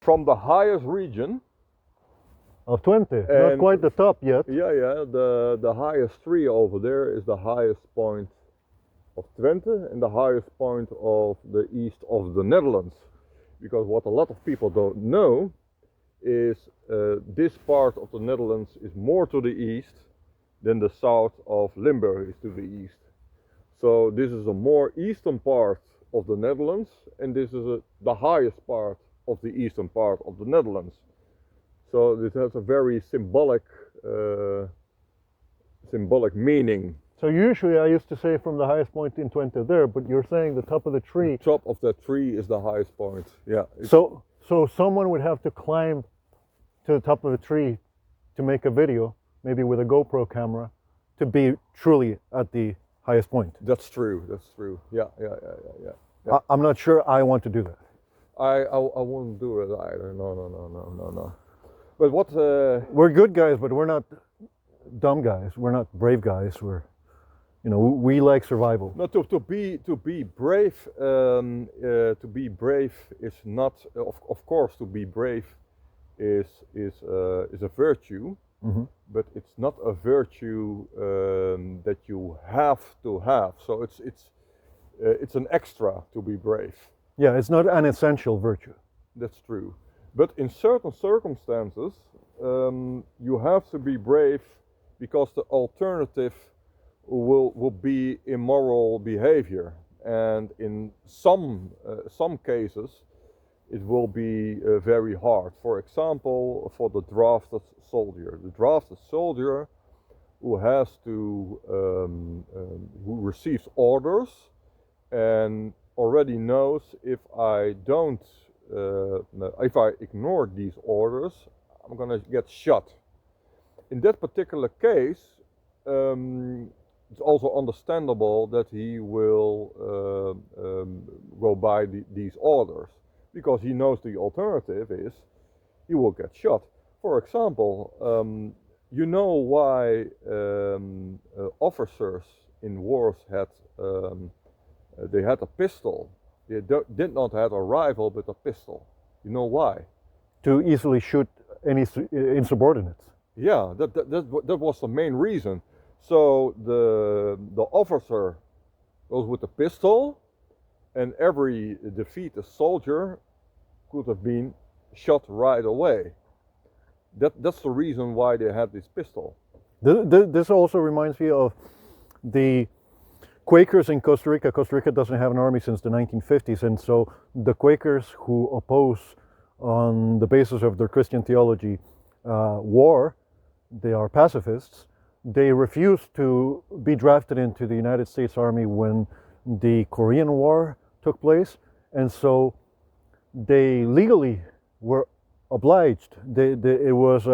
from the highest region of Twente. Not quite the top yet. Yeah. The highest tree over there is the highest point of Twente and the highest point of the east of the Netherlands. Because what a lot of people don't know is this part of the Netherlands is more to the east than the south of Limburg is to the east. So this is a more eastern part of the Netherlands, and this is the highest part of the eastern part of the Netherlands. So this has a very symbolic meaning. So usually I used to say from the highest point in Twente there, but you're saying the top of the tree. The top of that tree is the highest point. Yeah. So someone would have to climb to the top of the tree to make a video, maybe with a GoPro camera, to be truly at the highest point. That's true. That's true. Yeah. I'm not sure I want to do that. I won't do it either. No. But what? We're good guys, but we're not dumb guys. We're not brave guys. We like survival. No, to be brave. To be brave is not. Of course, to be brave is a virtue, mm-hmm. but it's not a virtue that you have to have. So it's an extra to be brave. Yeah, it's not an essential virtue. That's true. But in certain circumstances, you have to be brave because the alternative will be immoral behavior, and in some cases, it will be very hard. For example, for the drafted soldier, who has to who receives orders and already knows if I ignore these orders, I'm gonna get shot. In that particular case, it's also understandable that he will go by these orders, because he knows the alternative is he will get shot. For example, you know why officers in wars had they had a pistol. They did not have a rifle, but a pistol. You know why? To easily shoot any insubordinates. Yeah, that was the main reason. So the officer goes with the pistol, and every defeated soldier could have been shot right away. That's the reason why they had this pistol. This also reminds me of the Quakers in Costa Rica. Costa Rica doesn't have an army since the 1950s, and so the Quakers who oppose on the basis of their Christian theology war, they are pacifists. They refused to be drafted into the United States Army when the Korean War took place, and so they legally were obliged. It was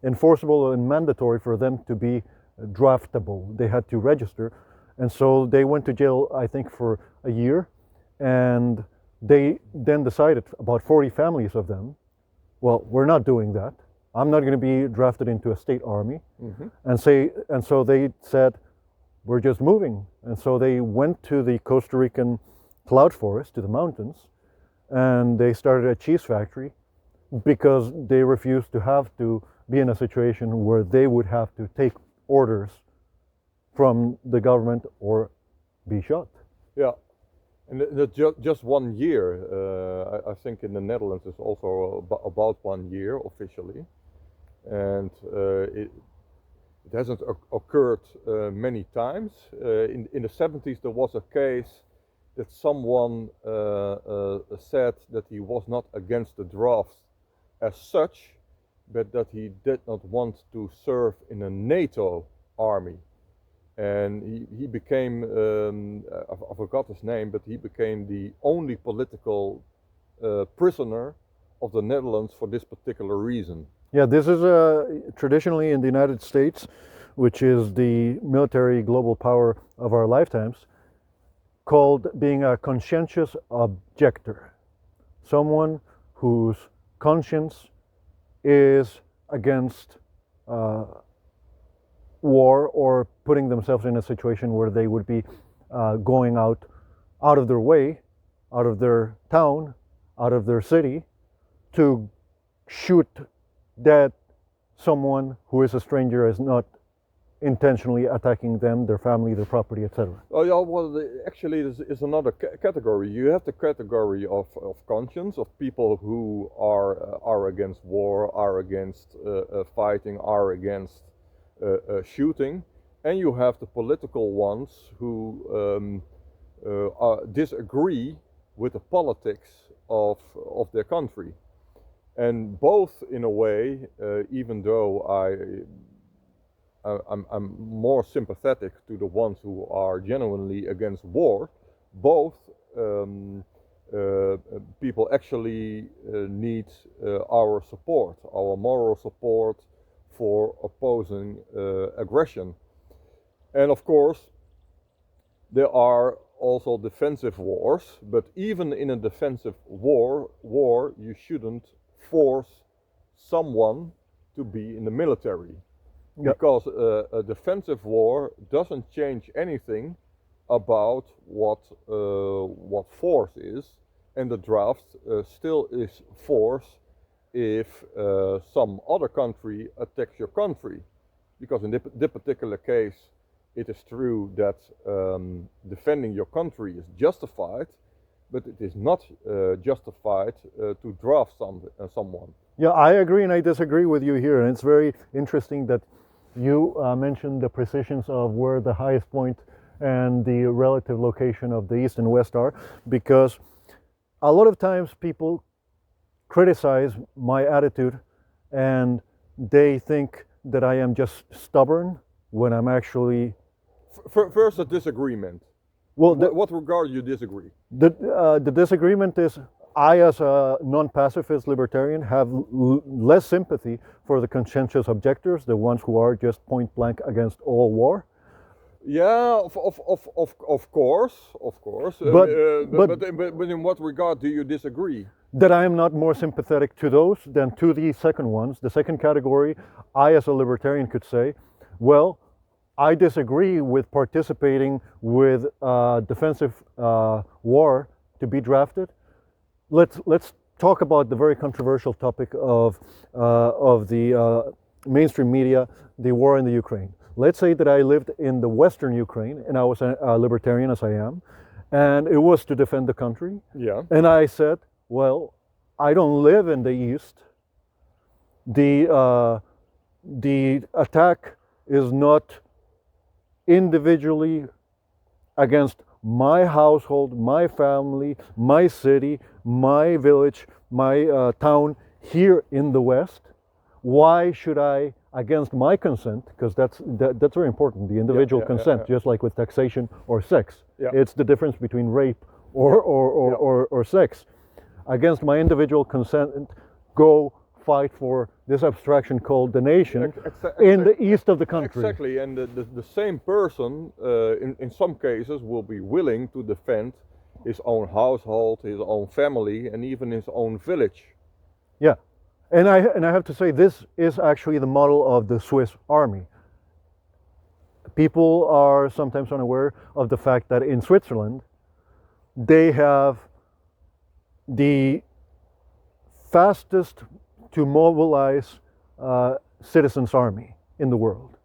enforceable and mandatory for them to be draftable. They had to register, and so they went to jail, I think, for a year, and they then decided, about 40 families of them, well, we're not doing that. I'm not going to be drafted into a state army. Mm-hmm. And so they said, we're just moving. And so they went to the Costa Rican cloud forest, to the mountains, and they started a cheese factory, because they refused to have to be in a situation where they would have to take orders from the government or be shot. Yeah, and just 1 year. I think in the Netherlands it's also about 1 year officially, and it hasn't occurred many times. In the 70s there was a case that someone said that he was not against the draft as such, but that he did not want to serve in a NATO army. And he became, I forgot his name, but he became the only political prisoner of the Netherlands for this particular reason. Yeah, this is traditionally in the United States, which is the military global power of our lifetimes, called being a conscientious objector. Someone whose conscience is against war, or putting themselves in a situation where they would be going out of their way, out of their town, out of their city, to shoot dead someone who is a stranger as not intentionally attacking them, their family, their property, etc. Oh yeah, well, actually, this is another category. You have the category of conscience, of people who are against war, are against fighting, are against shooting, and you have the political ones who disagree with the politics of their country. And both, in a way, even though I'm more sympathetic to the ones who are genuinely against war, both people actually need our support, our moral support for opposing aggression. And of course, there are also defensive wars, but even in a defensive war, you shouldn't force someone to be in the military. Yep. Because a defensive war doesn't change anything about what force is, and the draft still is force if some other country attacks your country. Because in this particular case, it is true that defending your country is justified, but it is not justified to draft someone. Yeah, I agree and I disagree with you here. And it's very interesting that you mentioned the precisions of where the highest point and the relative location of the east and west are, because a lot of times people criticize my attitude and they think that I am just stubborn when I'm actually... First, a disagreement. Well, what regard you disagree? The disagreement is I, as a non-pacifist libertarian, have less sympathy for the conscientious objectors, the ones who are just point blank against all war. Yeah, of course. But in what regard do you disagree? That I am not more sympathetic to those than to the second ones. The second category, I as a libertarian could say, well, I disagree with participating with defensive war to be drafted. Let's talk about the very controversial topic of the mainstream media, the war in the Ukraine. Let's say that I lived in the Western Ukraine and I was a libertarian, as I am, and it was to defend the country. Yeah. And I said, well, I don't live in the East. The attack is not individually against my household, my family, my city, my village, my town here in the West. Why should I, against my consent, because that's very important, the individual consent, just like with taxation or sex. Yeah. It's the difference between rape or sex. Against my individual consent, go fight for this abstraction called the nation in the east of the country. Exactly, and the same person in some cases will be willing to defend his own household, his own family, and even his own village. Yeah, and I have to say, this is actually the model of the Swiss army. People are sometimes unaware of the fact that in Switzerland, they have the fastest to mobilize citizens' army in the world.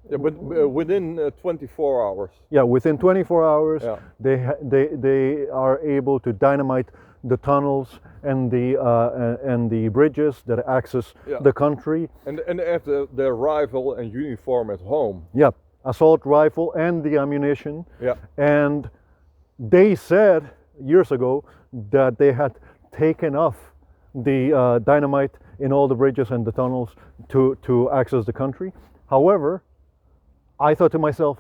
Yeah, but within 24 hours. Yeah, within 24 hours, Yeah. they are able to dynamite the tunnels and the bridges that access the country. And they have their rifle and uniform at home. Yeah, assault rifle and the ammunition. Yeah. And they said years ago that they had taken off the dynamite in all the bridges and the tunnels to access the country. However, I thought to myself,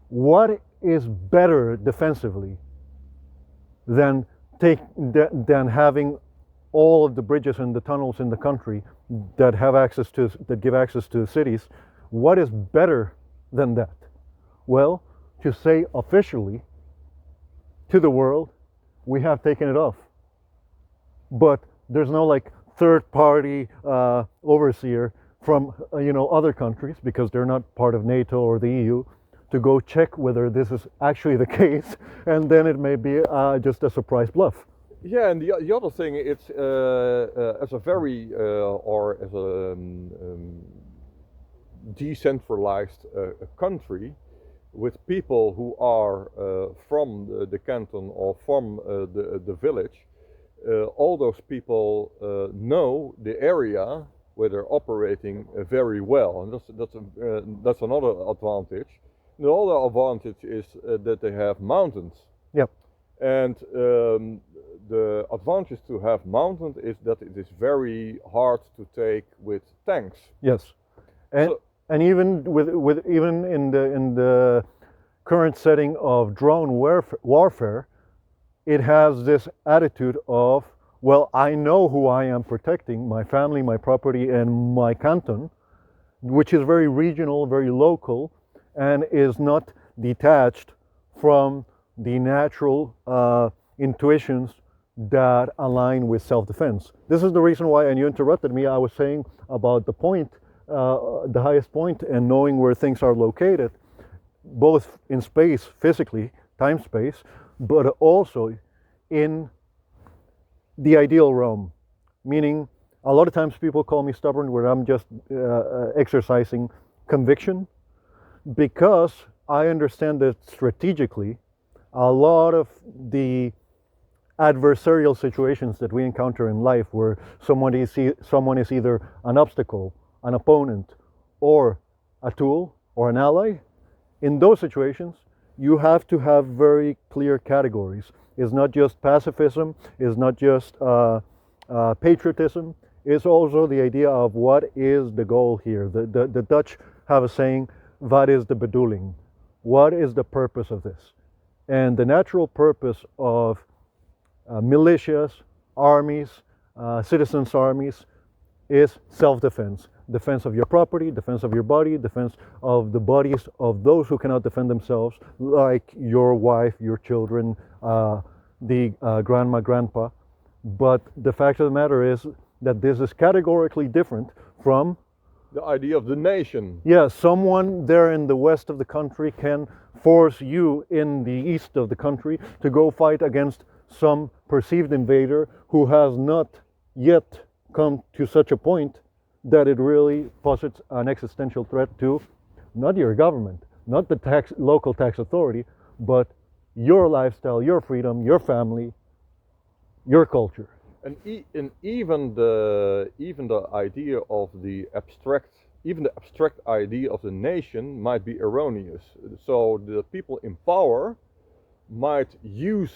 what is better defensively than having all of the bridges and the tunnels in the country that give access to cities? What is better than that? Well, to say officially to the world, we have taken it off. But there's no like third-party overseer from other countries, because they're not part of NATO or the EU, to go check whether this is actually the case, and then it may be just a surprise bluff. Yeah, and the other thing, it's as a very or as a decentralized country with people who are from the canton or from the village. All those people know the area where they're operating very well, and that's another advantage. The other advantage is that they have mountains. Yep. And the advantage to have mountains is that it is very hard to take with tanks. Yes. And So- and even with even in the current setting of drone warfare, it has this attitude of, well, I know who I am protecting, my family, my property, and my canton, which is very regional, very local, and is not detached from the natural intuitions that align with self-defense. This is the reason why, and you interrupted me, I was saying about the point, the highest point, and knowing where things are located, both in space, physically, time space, but also in the ideal realm. Meaning, a lot of times people call me stubborn where I'm just exercising conviction, because I understand that strategically, a lot of the adversarial situations that we encounter in life, where someone is either an obstacle, an opponent, or a tool or an ally, in those situations, you have to have very clear categories. It's not just pacifism, it's not just patriotism, it's also the idea of what is the goal here. The Dutch have a saying, wat is de bedoeling? What is the purpose of this? And the natural purpose of militias, armies, citizens' armies is self-defense. Defense of your property, defense of your body, defense of the bodies of those who cannot defend themselves, like your wife, your children, the grandma, grandpa. But the fact of the matter is that this is categorically different from, the idea of the nation. yeah, someone there in the west of the country can force you in the east of the country to go fight against some perceived invader who has not yet come to such a point that it really posits an existential threat to not your government, not the local tax authority, but your lifestyle, your freedom, your family, your culture. And even the idea of the abstract, even the abstract idea of the nation might be erroneous. So the people in power might use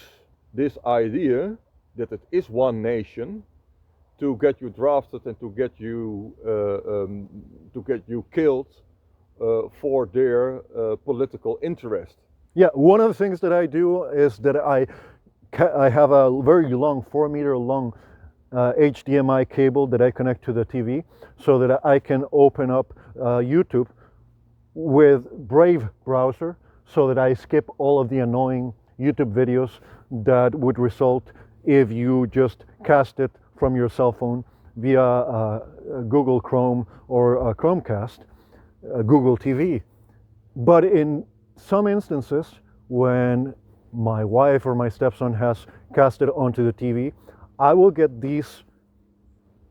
this idea that it is one nation to get you drafted and to get you killed for their political interest. Yeah, one of the things that I do is that I have a very long, 4-meter long HDMI cable that I connect to the TV, so that I can open up YouTube with Brave browser, so that I skip all of the annoying YouTube videos that would result if you just cast it from your cell phone via Google Chrome or Chromecast, Google TV. But in some instances, when my wife or my stepson has cast it onto the TV, I will get these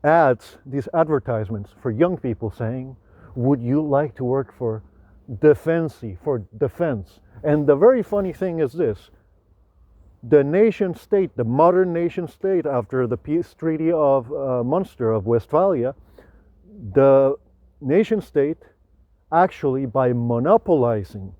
ads, these advertisements for young people saying, would you like to work for Defensie, for defense? And the very funny thing is this: the nation state, the modern nation state after the peace treaty of Munster, of Westphalia, the nation state actually, by monopolizing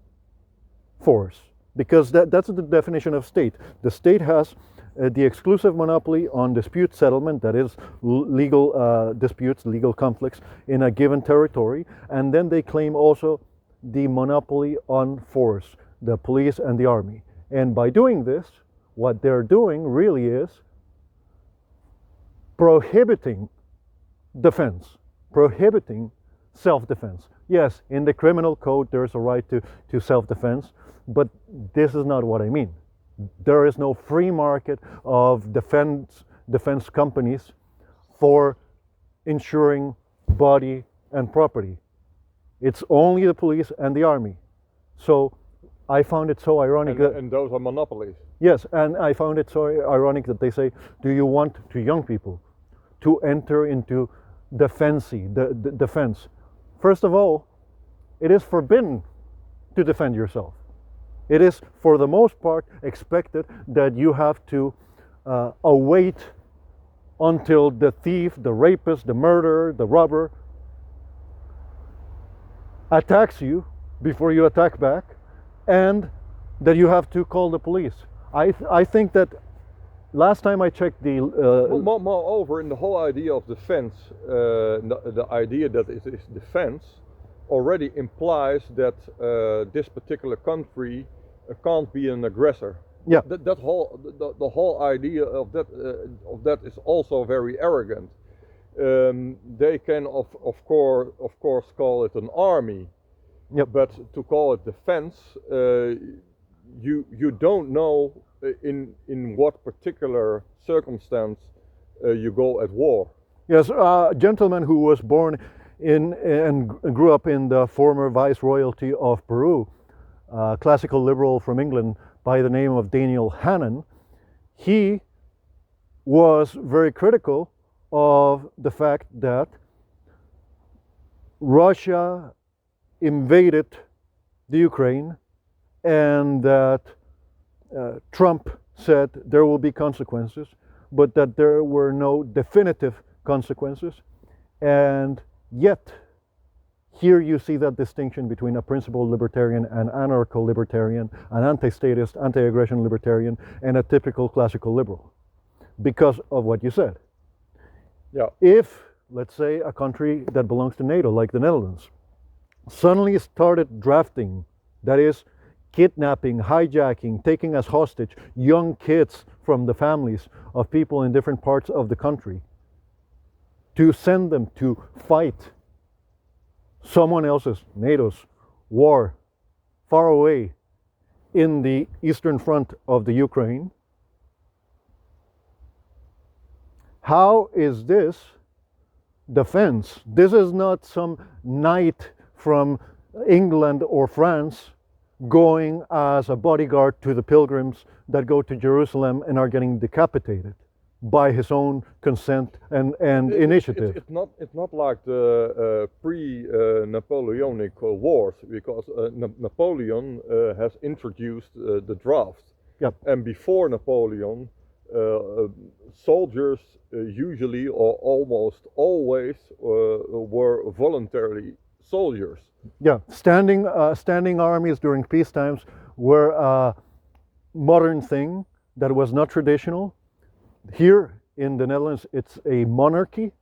force, because that's the definition of state. The state has the exclusive monopoly on dispute settlement, that is legal disputes, legal conflicts in a given territory, and then they claim also the monopoly on force, the police and the army. And by doing this, what they're doing really is prohibiting defense, prohibiting self-defense. Yes, in the criminal code there's a right to self-defense, but this is not what I mean. There is no free market of defense companies for ensuring body and property. It's only the police and the army. So I found it so ironic and those are monopolies. yes, and I found it so ironic that they say, do you want to young people to enter into Defensie, the defense? First of all, it is forbidden to defend yourself. It is, for the most part, expected that you have to await until the thief, the rapist, the murderer, the robber attacks you before you attack back, and that you have to call the police. I think that last time I checked the Moreover, in the whole idea of defense, the idea that it is defense already implies that this particular country can't be an aggressor. yeah The whole idea of that is also very arrogant. They can of course call it an army, Yep. but to call it defense, you don't know in what particular circumstance you go at war. Yes, a gentleman who was born in and grew up in the former viceroyalty of Peru, a classical liberal from England by the name of Daniel Hannan, he was very critical of the fact that Russia invaded the Ukraine and that Trump said there will be consequences, but that there were no definitive consequences. And yet, here you see that distinction between a principled libertarian, an anarcho-libertarian, an anti-statist, anti-aggression libertarian, and a typical classical liberal, because of what you said. Yeah. If, let's say, a country that belongs to NATO, like the Netherlands, suddenly started drafting, that is, kidnapping, hijacking, taking as hostage young kids from the families of people in different parts of the country, to send them to fight someone else's, NATO's, war far away in the eastern front of the Ukraine, how is this defense? This is not some knight from England or France going as a bodyguard to the pilgrims that go to Jerusalem and are getting decapitated by his own consent and initiative. It's not like the pre-Napoleonic wars, because Napoleon has introduced the draft. Yep. And before Napoleon, soldiers usually or almost always were voluntarily soldiers. Yeah, standing armies during peace times were a modern thing that was not traditional. Here in the Netherlands, it's a monarchy,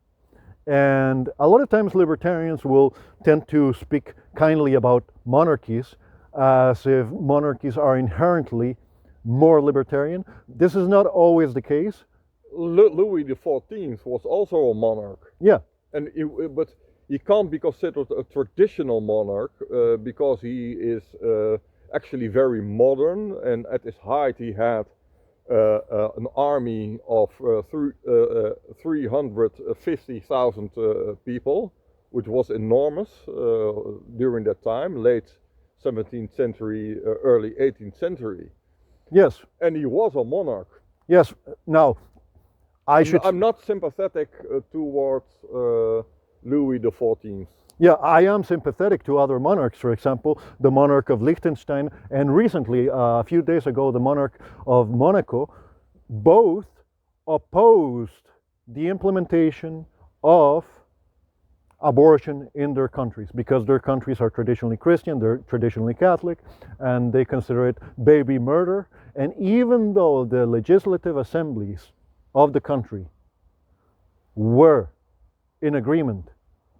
and a lot of times libertarians will tend to speak kindly about monarchies as if monarchies are inherently more libertarian. This is not always the case. Louis XIV was also a monarch. Yeah. But he can't be considered a traditional monarch because he is actually very modern, and at his height he had an army of 350,000 people, which was enormous during that time, late 17th century, early 18th century. Yes. And he was a monarch. Yes. Now, I'm not sympathetic towards Louis XIV. Yeah, I am sympathetic to other monarchs, for example, the monarch of Liechtenstein, and recently, a few days ago, the monarch of Monaco. Both opposed the implementation of abortion in their countries, because their countries are traditionally Christian, they're traditionally Catholic, and they consider it baby murder. And even though the legislative assemblies of the country were in agreement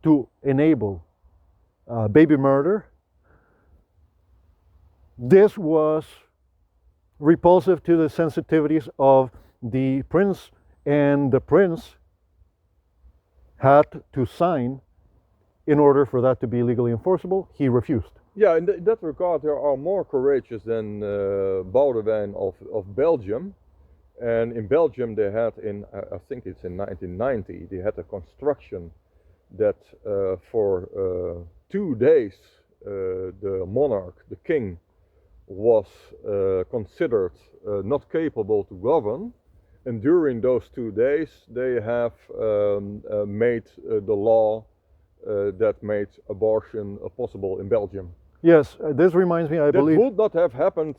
to enable baby murder, this was repulsive to the sensitivities of the prince, and the prince had to sign in order for that to be legally enforceable. He refused. Yeah, in that regard, there are more courageous than Boudewijn of Belgium. And in Belgium, they had I think it's in 1990, they had a construction that for 2 days the monarch, the king, was considered not capable to govern, and during those 2 days they have made the law that made abortion possible in Belgium. Yes, this reminds me, I That believe. would not have happened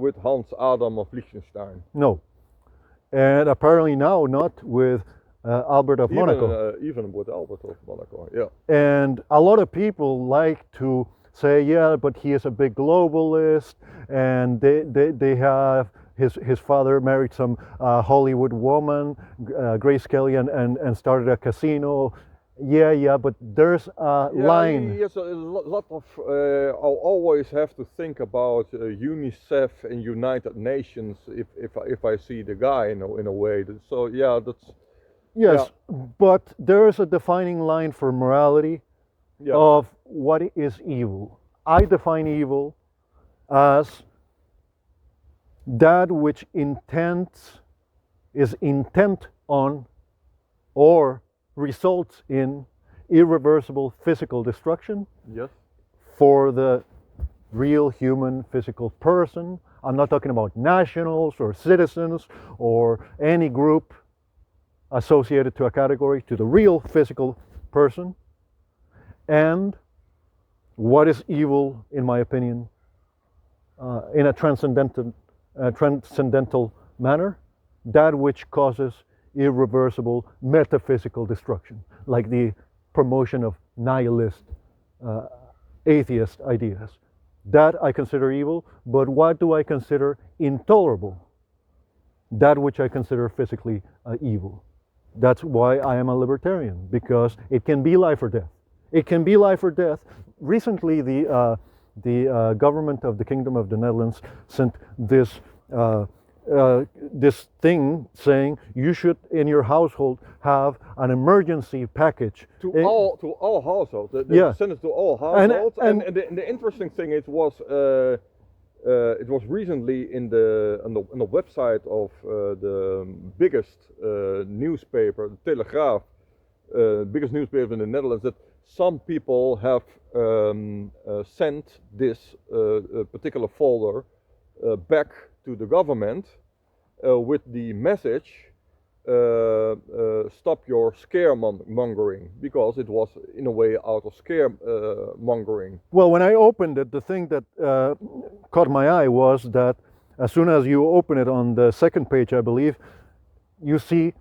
with Hans Adam of Liechtenstein. No. And apparently now not with Albert of Monaco. Even with Albert of Monaco, yeah. And a lot of people like to say, yeah, but he is a big globalist, and they have his father married some Hollywood woman, Grace Kelly, and started a casino. Yeah, but there's a line. Yes, a lot of. I'll always have to think about UNICEF and United Nations if I see the guy in a way. So yeah, that's. Yes, but there is a defining line for morality of what is evil. I define evil as that which is intent on or results in irreversible physical destruction Yes. for the real human physical person. I'm not talking about nationals or citizens or any group associated to a category, to the real physical person. And what is evil, in my opinion, in a transcendental manner? That which causes irreversible metaphysical destruction, like the promotion of nihilist, atheist ideas. That I consider evil, but what do I consider intolerable? That which I consider physically evil. That's why I am a libertarian, because it can be life or death. It can be life or death. Recently, the government of the Kingdom of the Netherlands sent this this thing saying you should in your household have an emergency package To all households. They sent it to all households. And the interesting thing it was recently on the website of the biggest newspaper, the Telegraaf, biggest newspaper in the Netherlands, that some people have sent this particular folder back to the government with the message, stop your scaremongering, because it was in a way out of scaremongering. Well, when I opened it, the thing that caught my eye was that as soon as you open it on the second page, I believe, you see,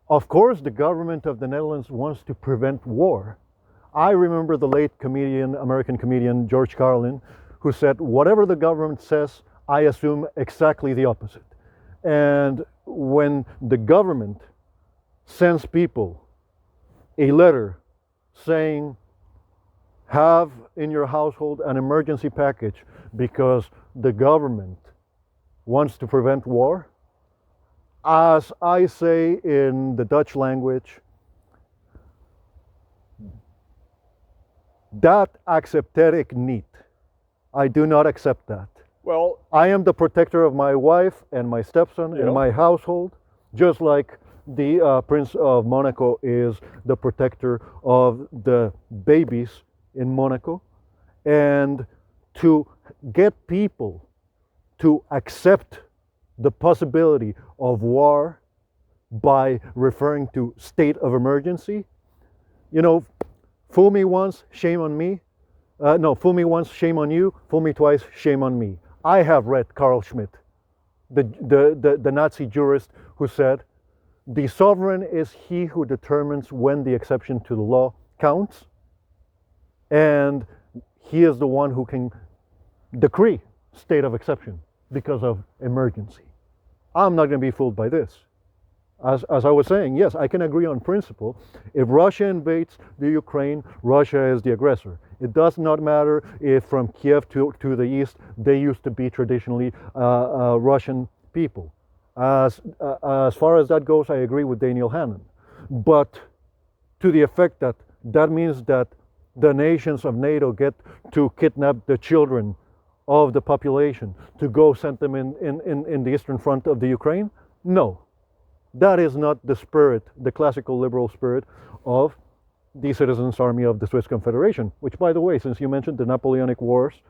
of course, the government of the Netherlands wants to prevent war. I remember the late American comedian George Carlin, who said, whatever the government says, I assume exactly the opposite. And when the government sends people a letter saying, have in your household an emergency package because the government wants to prevent war, as I say in the Dutch language, dat accepteer ik niet. I do not accept that. Well, I am the protector of my wife and my stepson and my household, just like the Prince of Monaco is the protector of the babies in Monaco. And to get people to accept the possibility of war by referring to state of emergency, you know, fool me once, shame on me. No, fool me once, shame on you. Fool me twice, shame on me. I have read Carl Schmitt, the Nazi jurist who said, the sovereign is he who determines when the exception to the law counts, and he is the one who can decree state of exception because of emergency. I'm not going to be fooled by this. As I was saying, yes, I can agree on principle. If Russia invades the Ukraine, Russia is the aggressor. It does not matter if from Kiev to the east, they used to be traditionally Russian people. As far as that goes, I agree with Daniel Hannan. But to the effect that that means that the nations of NATO get to kidnap the children of the population to go send them in the eastern front of the Ukraine, no. That is not the spirit, the classical liberal spirit of the Citizens' Army of the Swiss Confederation, which, by the way, since you mentioned the Napoleonic Wars,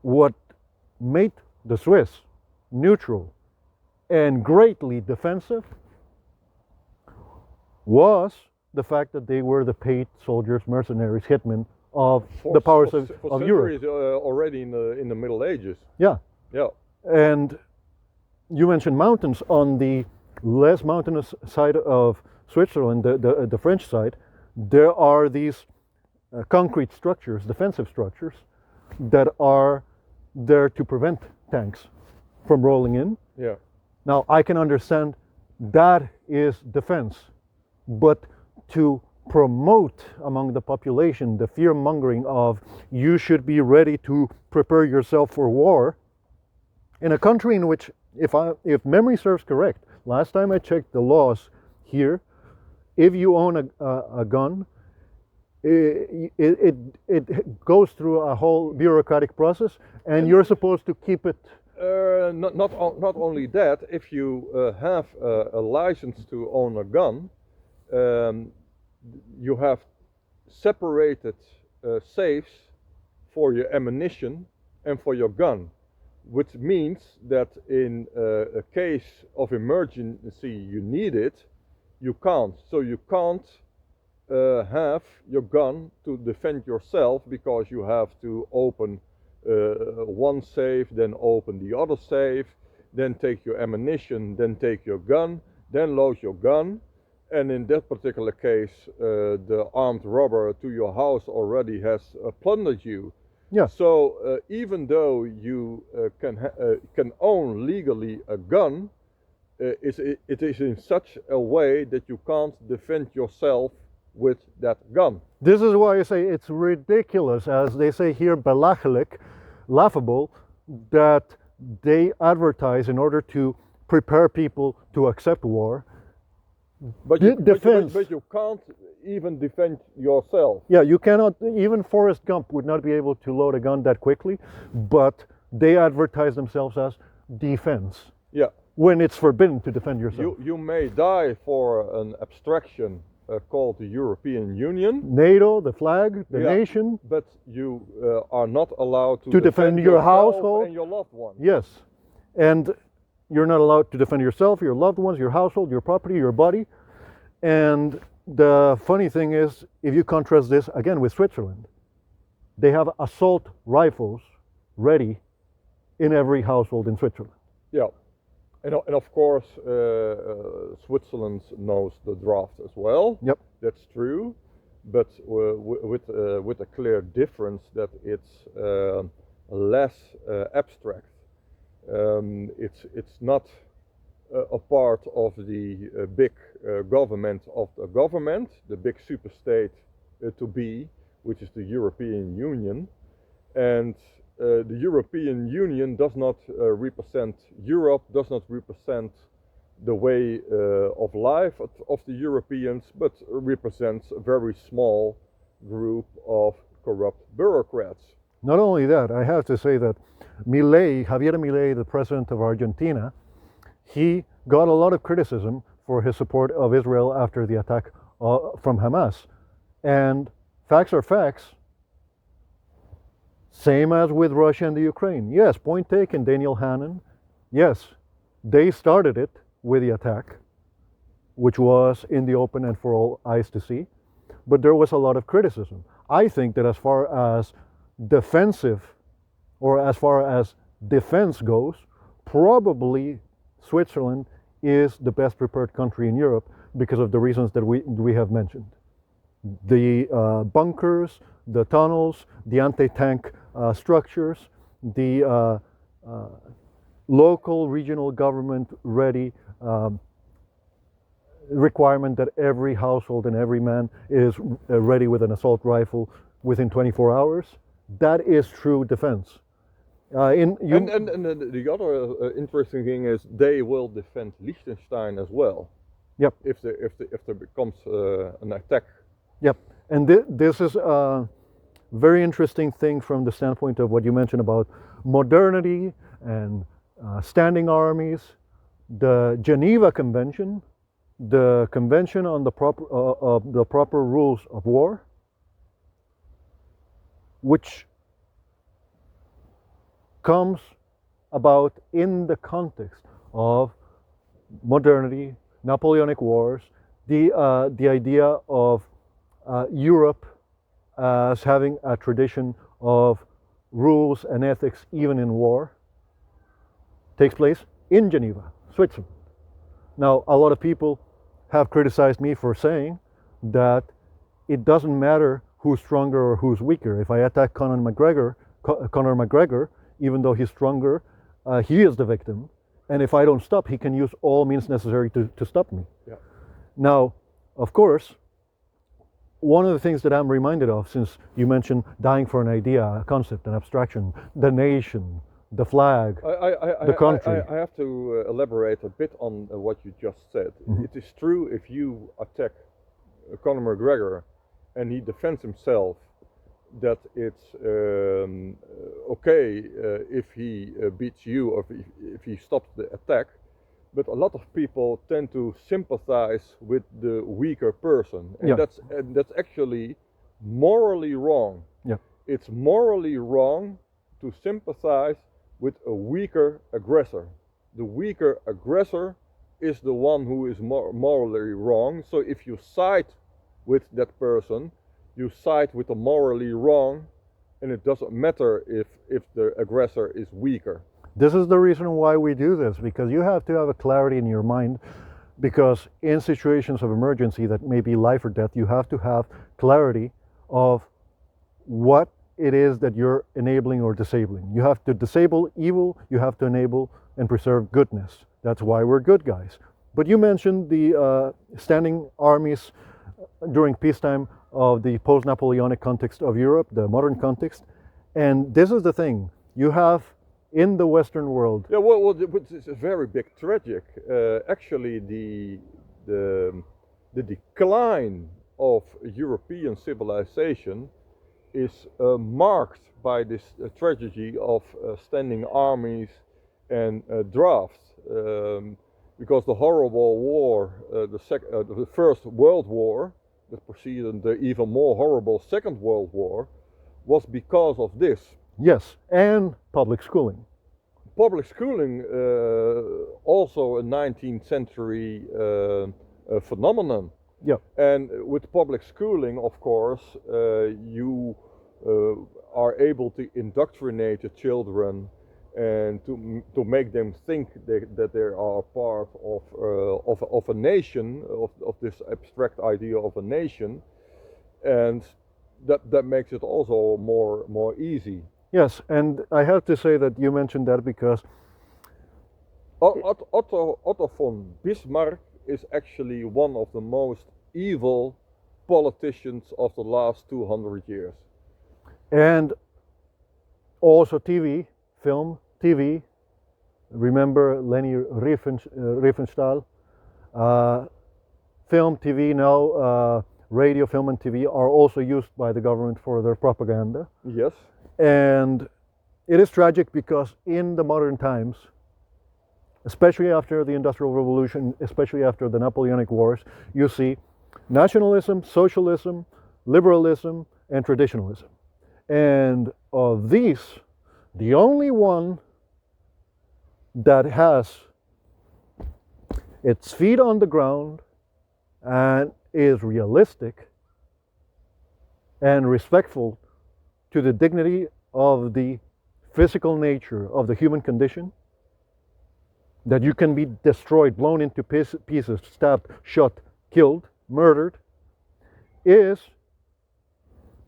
what made the Swiss neutral and greatly defensive was the fact that they were the paid soldiers, mercenaries, hitmen of the powers of Europe. Centuries, already in the Middle Ages. Yeah. Yeah. And you mentioned mountains. On the less mountainous side of Switzerland, the French side, there are these concrete structures, defensive structures, that are there to prevent tanks from rolling in. Yeah. Now, I can understand that is defense, but to promote among the population the fear mongering of you should be ready to prepare yourself for war in a country in which, if memory serves correct, last time I checked the laws here, if you own a gun, it goes through a whole bureaucratic process, and you're supposed to keep it. Not only that, if you have a license to own a gun, you have separated safes for your ammunition and for your gun, which means that in a case of emergency you need it, you can't. So you can't have your gun to defend yourself, because you have to open one safe, then open the other safe, then take your ammunition, then take your gun, then load your gun. And in that particular case, the armed robber to your house already has plundered you. Yeah. So even though you can own legally a gun, it is in such a way that you can't defend yourself with that gun. This is why I say it's ridiculous, as they say here, belachelijk, laughable, that they advertise in order to prepare people to accept war. But you can't even defend yourself. Yeah, you cannot, even Forrest Gump would not be able to load a gun that quickly, but they advertise themselves as defense. Yeah. When it's forbidden to defend yourself. You may die for an abstraction called the European Union. NATO, the flag, the nation. But you are not allowed to defend your household and your loved ones. Yes. And you're not allowed to defend yourself, your loved ones, your household, your property, your body. And the funny thing is, if you contrast this again with Switzerland, they have assault rifles ready in every household in Switzerland. Yeah. And of course, Switzerland knows the draft as well. Yep. That's true. But with a clear difference that it's less abstract. It's not a part of the big government of the government, the big superstate to be, which is the European Union. And the European Union does not represent Europe, does not represent the way of life of the Europeans, but represents a very small group of corrupt bureaucrats. Not only that, I have to say that Javier Milei, the president of Argentina, he got a lot of criticism for his support of Israel after the attack from Hamas. And facts are facts. Same as with Russia and the Ukraine. Yes, point taken, Daniel Hannan. Yes, they started it with the attack, which was in the open and for all eyes to see. But there was a lot of criticism. I think that as far as defensive, or as far as defense goes, probably Switzerland is the best prepared country in Europe because of the reasons that we have mentioned. The bunkers, the tunnels, the anti-tank structures, the local, regional government ready requirement that every household and every man is ready with an assault rifle within 24 hours. That is true defense. And the other interesting thing is they will defend Liechtenstein as well. Yep. If there becomes an attack. Yep. And this is a very interesting thing from the standpoint of what you mentioned about modernity and standing armies. The Geneva Convention, the Convention on the proper rules of war, which comes about in the context of modernity, Napoleonic Wars, the idea of Europe as having a tradition of rules and ethics even in war, takes place in Geneva, Switzerland. Now, a lot of people have criticized me for saying that it doesn't matter who's stronger or who's weaker. If I attack Conor McGregor, even though he's stronger, he is the victim. And if I don't stop, he can use all means necessary to stop me. Yeah. Now, of course, one of the things that I'm reminded of, since you mentioned dying for an idea, a concept, an abstraction, the nation, the flag, the country. I have to elaborate a bit on what you just said. Mhm. It is true if you attack Conor McGregor and he defends himself, that it's okay if he beats you or if he stops the attack. But a lot of people tend to sympathize with the weaker person, and Yeah. that's actually morally wrong. Yeah. It's morally wrong to sympathize with a weaker aggressor. The weaker aggressor is the one who is morally wrong. So if you side with that person, you side with the morally wrong, and it doesn't matter if the aggressor is weaker. This is the reason why we do this, because you have to have a clarity in your mind, because in situations of emergency that may be life or death, you have to have clarity of what it is that you're enabling or disabling. You have to disable evil, you have to enable and preserve goodness. That's why we're good guys. But you mentioned the standing armies during peacetime of the post-Napoleonic context of Europe, the modern context. And this is the thing, you have in the Western world. Yeah, well, it's a very big tragic. Actually, the decline of European civilization is marked by this tragedy of standing armies and drafts, because the horrible war, the First World War, that preceded the even more horrible Second World War, was because of this. Yes, and public schooling. Public schooling, also a 19th century phenomenon. Yeah. And with public schooling, of course, you are able to indoctrinate the children and to make them think that they are part of a nation, of this abstract idea of a nation, and that makes it also more easy. Yes, and I have to say that you mentioned that because Otto von Bismarck is actually one of the most evil politicians of the last 200 years. And also film, TV. Remember Leni Riefenstahl? Film, TV, now radio, film, and TV are also used by the government for their propaganda. Yes. And it is tragic because in the modern times, especially after the Industrial Revolution, especially after the Napoleonic Wars, you see nationalism, socialism, liberalism, and traditionalism. And of these, the only one that has its feet on the ground and is realistic and respectful to the dignity of the physical nature of the human condition, that you can be destroyed, blown into pieces, stabbed, shot, killed, murdered, is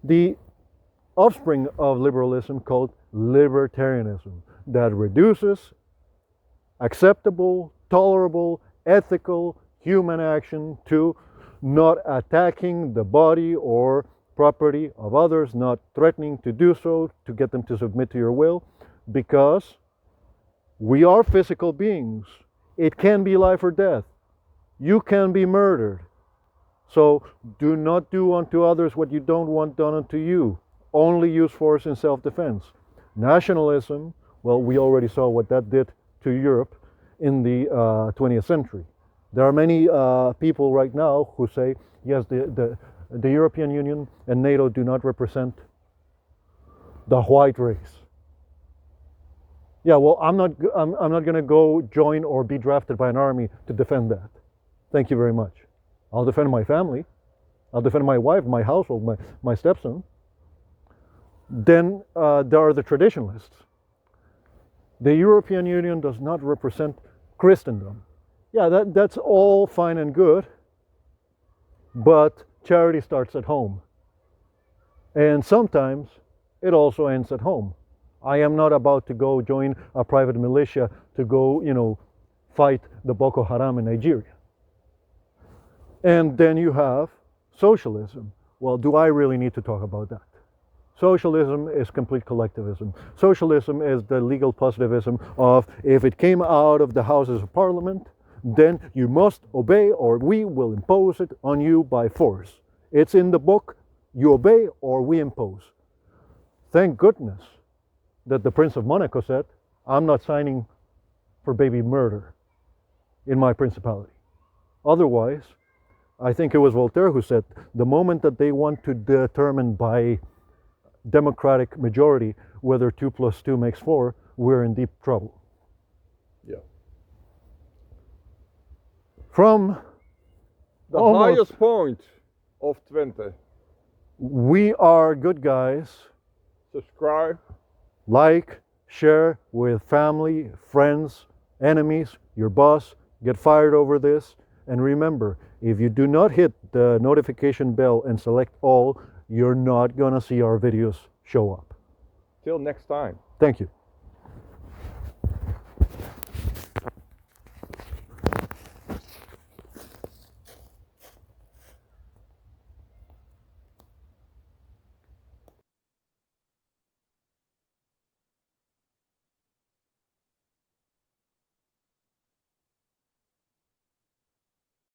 the offspring of liberalism called libertarianism, that reduces acceptable, tolerable, ethical human action to not attacking the body or property of others, not threatening to do so, to get them to submit to your will, because we are physical beings. It can be life or death. You can be murdered. So do not do unto others what you don't want done unto you. Only use force in self-defense. Nationalism, well, we already saw what that did to Europe in the 20th century. There are many people right now who say, yes, the European Union and NATO do not represent the white race. Yeah, well, I'm not going to go join or be drafted by an army to defend that. Thank you very much. I'll defend my family. I'll defend my wife, my household, my stepson. Then there are the traditionalists. The European Union does not represent Christendom. Yeah, that's all fine and good, but charity starts at home. And sometimes it also ends at home. I am not about to go join a private militia to go, fight the Boko Haram in Nigeria. And then you have socialism. Well, do I really need to talk about that? Socialism is complete collectivism. Socialism is the legal positivism of if it came out of the Houses of Parliament, then you must obey or we will impose it on you by force. It's in the book, you obey or we impose. Thank goodness that the Prince of Monaco said, I'm not signing for baby murder in my principality. Otherwise, I think it was Voltaire who said, the moment that they want to determine by democratic majority whether 2 + 2 makes 4, we're in deep trouble. Yeah. From the almost, highest point of Twente. We are good guys. Subscribe. Like, share with family, friends, enemies, your boss. Get fired over this. And remember, if you do not hit the notification bell and select all, you're not gonna see our videos show up. Till next time. Thank you.